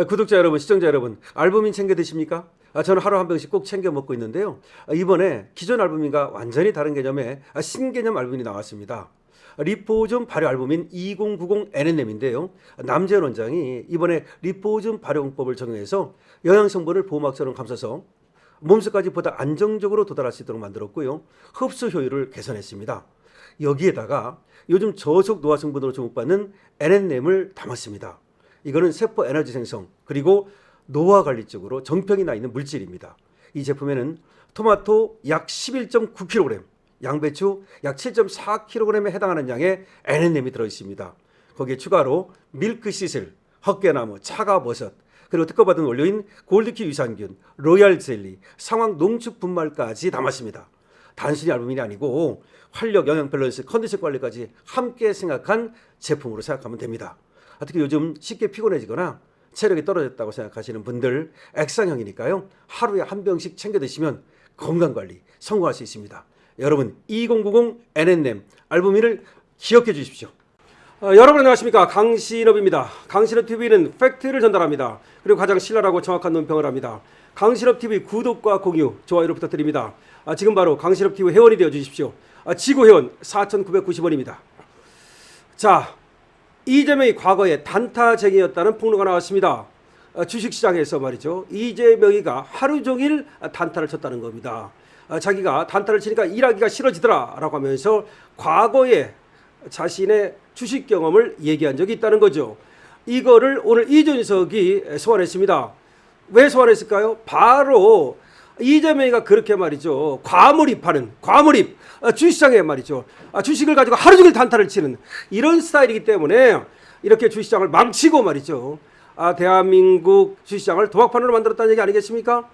구독자 여러분, 시청자 여러분, 알부민 챙겨 드십니까? 저는 하루 한 병씩 꼭 챙겨 먹고 있는데요. 이번에 기존 알부민과 완전히 다른 개념의 신개념 알부민이 나왔습니다. 리포즘 발효 알부민 2090 NNM인데요. 남재현 원장이 이번에 리포즘 발효법을 적용해서 영양 성분을 보호막처럼 감싸서 몸속까지 보다 안정적으로 도달할 수 있도록 만들었고요. 흡수 효율을 개선했습니다. 여기에다가 요즘 저속 노화 성분으로 주목받는 NNM을 담았습니다. 이거는 세포 에너지 생성 그리고 노화 관리 쪽으로 정평이 나 있는 물질입니다. 이 제품에는 토마토 약 11.9kg, 양배추 약 7.4kg에 해당하는 양의 NNM이 들어있습니다. 거기에 추가로 밀크 시슬, 헛개나무, 차가버섯, 그리고 특허받은 원료인 골드키 유산균, 로얄 젤리, 상황 농축 분말까지 담았습니다. 단순히 알부민이 아니고 활력, 영양 밸런스, 컨디션 관리까지 함께 생각한 제품으로 생각하면 됩니다. 특히 요즘 쉽게 피곤해지거나 체력이 떨어졌다고 생각하시는 분들 액상형이니까요. 하루에 한 병씩 챙겨 드시면 건강관리 성공할 수 있습니다. 여러분 2090 NNM 알부민을 기억해 주십시오. 여러분 안녕하십니까, 강신업입니다. 강신업TV는 팩트를 전달합니다. 그리고 가장 신랄하고 정확한 논평을 합니다. 강신업TV 구독과 공유, 좋아요를 부탁드립니다. 지금 바로 강신업TV 회원이 되어 주십시오. 지구회원 4,990원입니다. 자, 이재명이 과거에 단타쟁이였다는 폭로가 나왔습니다. 주식시장에서 말이죠. 이재명이가 하루 종일 단타를 쳤다는 겁니다. 자기가 단타를 치니까 일하기가 싫어지더라 라고 하면서 과거에 자신의 주식 경험을 얘기한 적이 있다는 거죠. 이거를 오늘 이준석이 소환했습니다. 왜 소환했을까요? 바로 이재명이가 그렇게 말이죠. 과몰입하는, 주식시장에 말이죠. 주식을 가지고 하루 종일 단타를 치는 이런 스타일이기 때문에 이렇게 주식시장을 망치고 말이죠. 대한민국 주식시장을 도박판으로 만들었다는 얘기 아니겠습니까?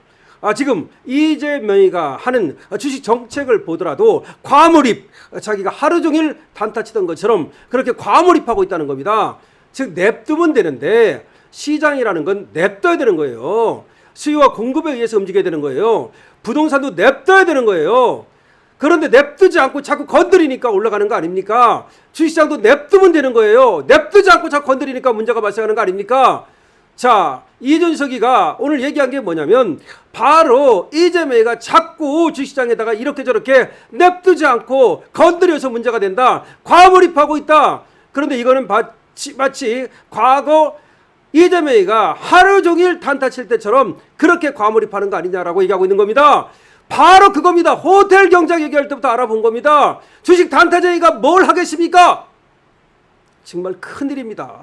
지금 이재명이가 하는 주식 정책을 보더라도 과몰입, 자기가 하루 종일 단타 치던 것처럼 그렇게 과몰입하고 있다는 겁니다. 즉 냅두면 되는데 시장이라는 건 냅둬야 되는 거예요. 수요와 공급에 의해서 움직여야 되는 거예요. 부동산도 냅둬야 되는 거예요. 그런데 냅두지 않고 자꾸 건드리니까 올라가는 거 아닙니까? 주식시장도 냅두면 되는 거예요. 냅두지 않고 자꾸 건드리니까 문제가 발생하는 거 아닙니까? 자, 이준석이가 오늘 얘기한 게 뭐냐면 바로 이재명이가 자꾸 주식시장에다가 이렇게 저렇게 냅두지 않고 건드려서 문제가 된다. 과몰입하고 있다. 그런데 이거는 마치 과거 이재명이가 하루 종일 단타 칠 때처럼 그렇게 과몰입하는 거 아니냐라고 얘기하고 있는 겁니다. 바로 그겁니다. 호텔 경제 얘기할 때부터 알아본 겁니다. 주식 단타쟁이가 뭘 하겠습니까? 정말 큰일입니다.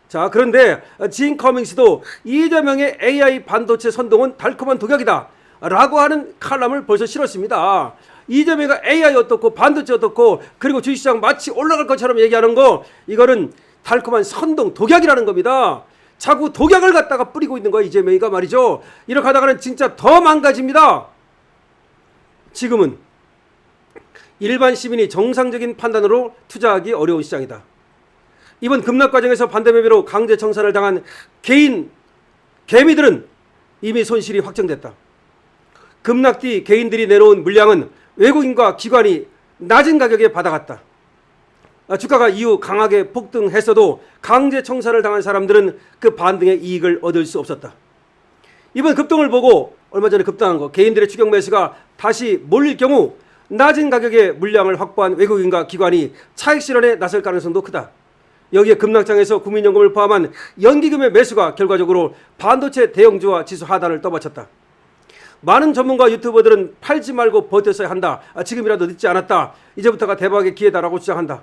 자, 그런데 진 커밍스도 이재명의 AI 반도체 선동은 달콤한 독약이다 라고 하는 칼럼을 벌써 실었습니다. 이재명이가 AI 어떻고 반도체 어떻고 그리고 주식시장 마치 올라갈 것처럼 얘기하는 거, 이거는 달콤한 선동, 독약이라는 겁니다. 자꾸 독약을 갖다가 뿌리고 있는 거야 이재명이가 말이죠. 이렇게 하다가는 진짜 더 망가집니다. 지금은 일반 시민이 정상적인 판단으로 투자하기 어려운 시장이다. 이번 급락 과정에서 반대 매매로 강제 청산을 당한 개미들은 이미 손실이 확정됐다. 급락 뒤 개인들이 내놓은 물량은 외국인과 기관이 낮은 가격에 받아갔다. 주가가 이후 강하게 폭등했어도 강제 청산을 당한 사람들은 그 반등의 이익을 얻을 수 없었다. 이번 급등을 보고 얼마 전에 급등한 거 개인들의 추격 매수가 다시 몰릴 경우 낮은 가격에 물량을 확보한 외국인과 기관이 차익 실현에 나설 가능성도 크다. 여기에 급락장에서 국민연금을 포함한 연기금의 매수가 결과적으로 반도체 대형주와 지수 하단을 떠받쳤다. 많은 전문가 유튜버들은 팔지 말고 버텼어야 한다. 지금이라도 늦지 않았다. 이제부터가 대박의 기회다라고 주장한다.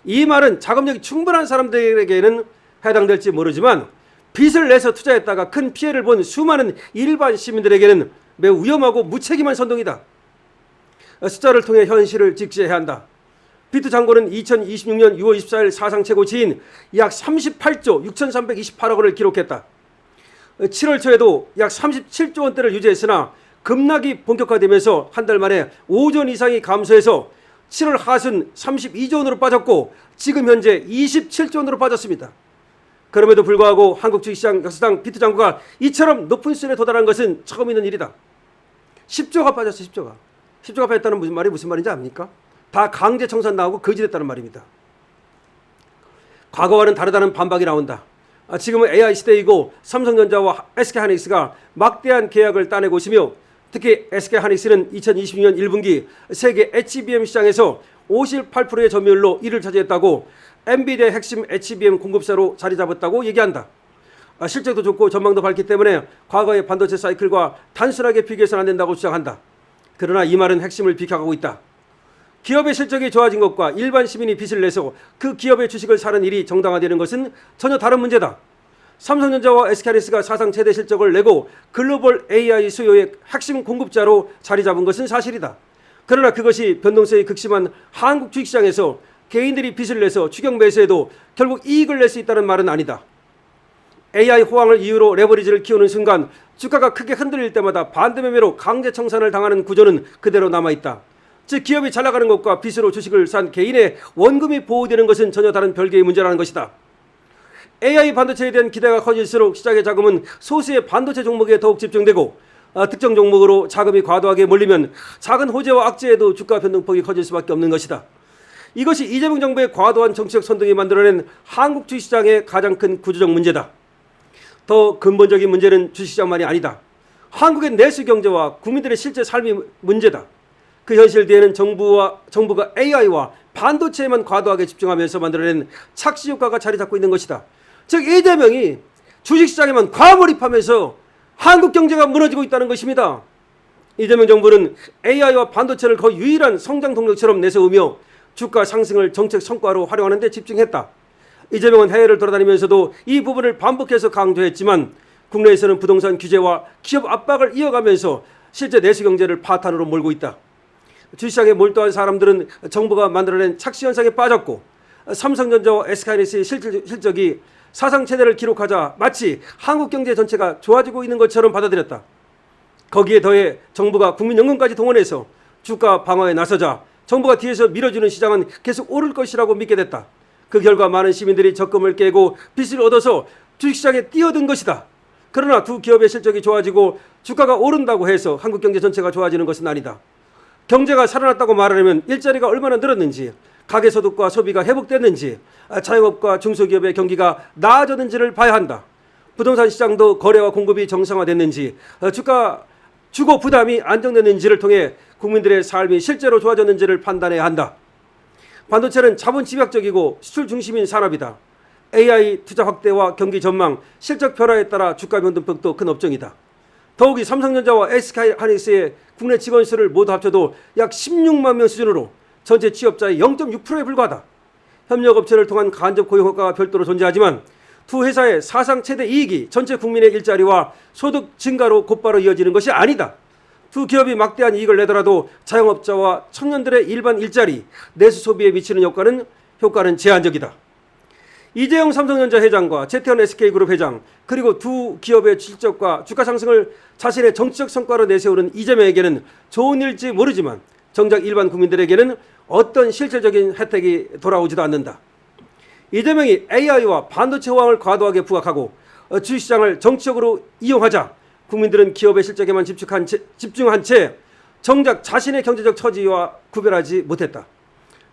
이 말은 자금력이 충분한 사람들에게는 해당될지 모르지만 빚을 내서 투자했다가 큰 피해를 본 수많은 일반 시민들에게는 매우 위험하고 무책임한 선동이다. 숫자를 통해 현실을 직시해야 한다. 비트 잔고는 2026년 6월 24일 사상 최고치인 약 38조 6,328억 원을 기록했다. 7월 초에도 약 37조 원대를 유지했으나 급락이 본격화되면서 한 달 만에 5조 원 이상이 감소해서 7월 하순 32조 원으로 빠졌고 지금 현재 27조 원으로 빠졌습니다. 그럼에도 불구하고 한국 주식시장 역사상 비트 잔고가 이처럼 높은 수준에 도달한 것은 처음 있는 일이다. 10조가 빠졌어. 10조가 빠졌다는 무슨 말인지 압니까? 다 강제 청산 나오고 거지됐다는 말입니다. 과거와는 다르다는 반박이 나온다. 지금은 AI 시대이고 삼성전자와 SK하이닉스가 막대한 계약을 따내고 있으며 특히 SK하이닉스는 2020년 1분기 세계 HBM 시장에서 58%의 점유율로 1위를 차지했다고 엔비디아의 핵심 HBM 공급사로 자리 잡았다고 얘기한다. 실적도 좋고 전망도 밝기 때문에 과거의 반도체 사이클과 단순하게 비교해서는 안 된다고 주장한다. 그러나 이 말은 핵심을 비켜가고 있다. 기업의 실적이 좋아진 것과 일반 시민이 빚을 내서 그 기업의 주식을 사는 일이 정당화되는 것은 전혀 다른 문제다. 삼성전자와 SK하이닉스가 사상 최대 실적을 내고 글로벌 AI 수요의 핵심 공급자로 자리 잡은 것은 사실이다. 그러나 그것이 변동성이 극심한 한국 주식시장에서 개인들이 빚을 내서 추격 매수해도 결국 이익을 낼 수 있다는 말은 아니다. AI 호황을 이유로 레버리지를 키우는 순간 주가가 크게 흔들릴 때마다 반대 매매로 강제 청산을 당하는 구조는 그대로 남아있다. 즉 기업이 잘 나가는 것과 빚으로 주식을 산 개인의 원금이 보호되는 것은 전혀 다른 별개의 문제라는 것이다. AI 반도체에 대한 기대가 커질수록 시장의 자금은 소수의 반도체 종목에 더욱 집중되고 특정 종목으로 자금이 과도하게 몰리면 작은 호재와 악재에도 주가 변동폭이 커질 수밖에 없는 것이다. 이것이 이재명 정부의 과도한 정치적 선동이 만들어낸 한국 주식시장의 가장 큰 구조적 문제다. 더 근본적인 문제는 주식시장만이 아니다. 한국의 내수 경제와 국민들의 실제 삶이 문제다. 그 현실 뒤에는 정부가 AI와 반도체에만 과도하게 집중하면서 만들어낸 착시 효과가 자리 잡고 있는 것이다. 즉 이재명이 주식시장에만 과몰입하면서 한국 경제가 무너지고 있다는 것입니다. 이재명 정부는 AI와 반도체를 거의 유일한 성장 동력처럼 내세우며 주가 상승을 정책 성과로 활용하는 데 집중했다. 이재명은 해외를 돌아다니면서도 이 부분을 반복해서 강조했지만 국내에서는 부동산 규제와 기업 압박을 이어가면서 실제 내수 경제를 파탄으로 몰고 있다. 주식시장에 몰두한 사람들은 정부가 만들어낸 착시 현상에 빠졌고 삼성전자와 SK하이닉스의 실적이 사상 최대를 기록하자 마치 한국 경제 전체가 좋아지고 있는 것처럼 받아들였다. 거기에 더해 정부가 국민연금까지 동원해서 주가 방어에 나서자 정부가 뒤에서 밀어주는 시장은 계속 오를 것이라고 믿게 됐다. 그 결과 많은 시민들이 적금을 깨고 빚을 얻어서 주식시장에 뛰어든 것이다. 그러나 두 기업의 실적이 좋아지고 주가가 오른다고 해서 한국 경제 전체가 좋아지는 것은 아니다. 경제가 살아났다고 말하려면 일자리가 얼마나 늘었는지, 가계소득과 소비가 회복됐는지, 자영업과 중소기업의 경기가 나아졌는지를 봐야 한다. 부동산 시장도 거래와 공급이 정상화됐는지, 주거 부담이 안정됐는지를 통해 국민들의 삶이 실제로 좋아졌는지를 판단해야 한다. 반도체는 자본 집약적이고 수출 중심인 산업이다. AI 투자 확대와 경기 전망, 실적 변화에 따라 주가 변동폭도 큰 업종이다. 더욱이 삼성전자와 SK하이닉스의 국내 직원 수를 모두 합쳐도 약 16만 명 수준으로 전체 취업자의 0.6%에 불과하다. 협력업체를 통한 간접 고용 효과가 별도로 존재하지만 두 회사의 사상 최대 이익이 전체 국민의 일자리와 소득 증가로 곧바로 이어지는 것이 아니다. 두 기업이 막대한 이익을 내더라도 자영업자와 청년들의 일반 일자리, 내수 소비에 미치는 효과는 제한적이다. 이재용 삼성전자 회장과 최태원 SK그룹 회장 그리고 두 기업의 실적과 주가 상승을 자신의 정치적 성과로 내세우는 이재명에게는 좋은 일일지 모르지만 정작 일반 국민들에게는 어떤 실질적인 혜택이 돌아오지도 않는다. 이재명이 AI와 반도체 호황을 과도하게 부각하고 주식시장을 정치적으로 이용하자 국민들은 기업의 실적에만 집중한 채 정작 자신의 경제적 처지와 구별하지 못했다.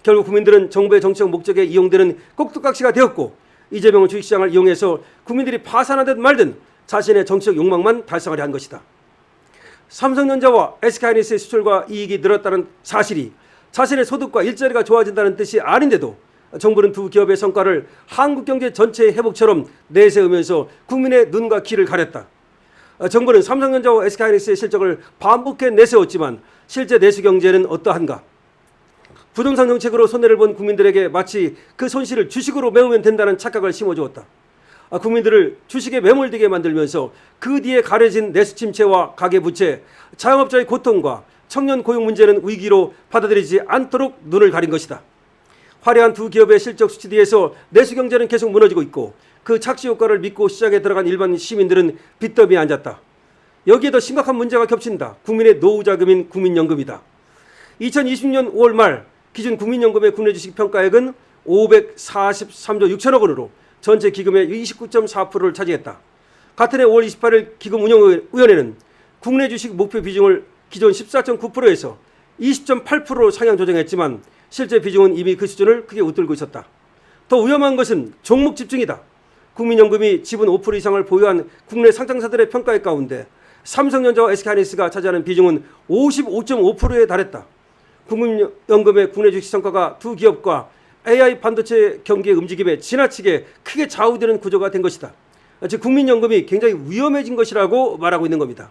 결국 국민들은 정부의 정치적 목적에 이용되는 꼭두각시가 되었고 이재명은 주식시장을 이용해서 국민들이 파산하든 말든 자신의 정치적 욕망만 달성하려 한 것이다. 삼성전자와 SK하이닉스의 수출과 이익이 늘었다는 사실이 자신의 소득과 일자리가 좋아진다는 뜻이 아닌데도 정부는 두 기업의 성과를 한국 경제 전체의 회복처럼 내세우면서 국민의 눈과 귀를 가렸다. 정부는 삼성전자와 SK하이닉스의 실적을 반복해 내세웠지만 실제 내수 경제는 어떠한가? 부동산 정책으로 손해를 본 국민들에게 마치 그 손실을 주식으로 메우면 된다는 착각을 심어주었다. 국민들을 주식에 매몰되게 만들면서 그 뒤에 가려진 내수 침체와 가계부채, 자영업자의 고통과 청년 고용 문제는 위기로 받아들이지 않도록 눈을 가린 것이다. 화려한 두 기업의 실적 수치 뒤에서 내수 경제는 계속 무너지고 있고 그 착시 효과를 믿고 시장에 들어간 일반 시민들은 빚더미에 앉았다. 여기에 더 심각한 문제가 겹친다. 국민의 노후자금인 국민연금이다. 2020년 5월 말 기준 국민연금의 국내 주식 평가액은 543조 6천억 원으로 전체 기금의 29.4%를 차지했다. 같은 해 5월 28일 기금운용위원회는 국내 주식 목표 비중을 기존 14.9%에서 20.8%로 상향 조정했지만 실제 비중은 이미 그 수준을 크게 웃돌고 있었다. 더 위험한 것은 종목 집중이다. 국민연금이 지분 5% 이상을 보유한 국내 상장사들의 평가의 가운데 삼성전자와 SK하이닉스가 차지하는 비중은 55.5%에 달했다. 국민연금의 국내 주식 성과가 두 기업과 AI 반도체 경기의 움직임에 지나치게 크게 좌우되는 구조가 된 것이다. 즉 국민연금이 굉장히 위험해진 것이라고 말하고 있는 겁니다.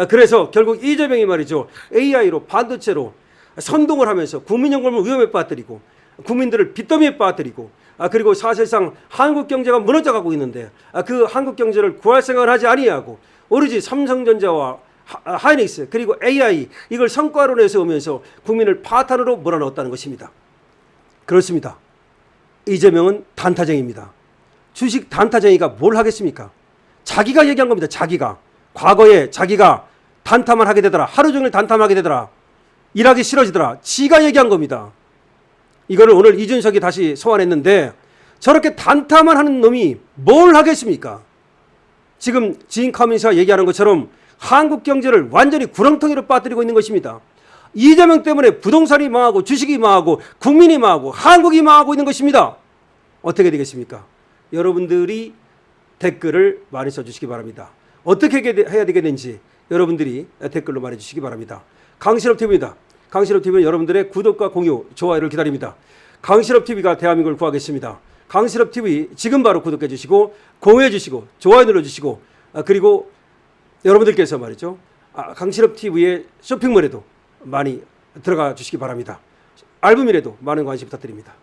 그래서 결국 이재명이 말이죠. AI로 반도체로 선동을 하면서 국민연금을 위험에 빠뜨리고 국민들을 빚더미에 빠뜨리고 그리고 사실상 한국 경제가 무너져가고 있는데 그 한국 경제를 구할 생각을 하지 아니하고 오로지 삼성전자와 하이닉스 그리고 AI 이걸 성과로 내세우면서 국민을 파탄으로 몰아넣었다는 것입니다. 그렇습니다. 이재명은 단타쟁이입니다. 주식 단타쟁이가 뭘 하겠습니까? 자기가 얘기한 겁니다. 자기가. 과거에 자기가 단타만 하게 되더라. 하루 종일 단타하게 되더라. 일하기 싫어지더라. 지가 얘기한 겁니다. 이거를 오늘 이준석이 다시 소환했는데 저렇게 단타만 하는 놈이 뭘 하겠습니까? 지금 지인 커뮤니티가 얘기하는 것처럼 한국 경제를 완전히 구렁텅이로 빠뜨리고 있는 것입니다. 이재명 때문에 부동산이 망하고 주식이 망하고 국민이 망하고 한국이 망하고 있는 것입니다. 어떻게 되겠습니까? 여러분들이 댓글을 많이 써주시기 바랍니다. 어떻게 해야 되겠는지 여러분들이 댓글로 말해주시기 바랍니다. 강신업TV입니다. 강신업TV는 여러분들의 구독과 공유, 좋아요를 기다립니다. 강신업TV가 대한민국을 구하겠습니다. 강신업TV 지금 바로 구독해 주시고 공유해 주시고 좋아요 눌러주시고 그리고 여러분들께서 말이죠. 강신업TV의 쇼핑몰에도 많이 들어가 주시기 바랍니다. 알부민에도 많은 관심 부탁드립니다.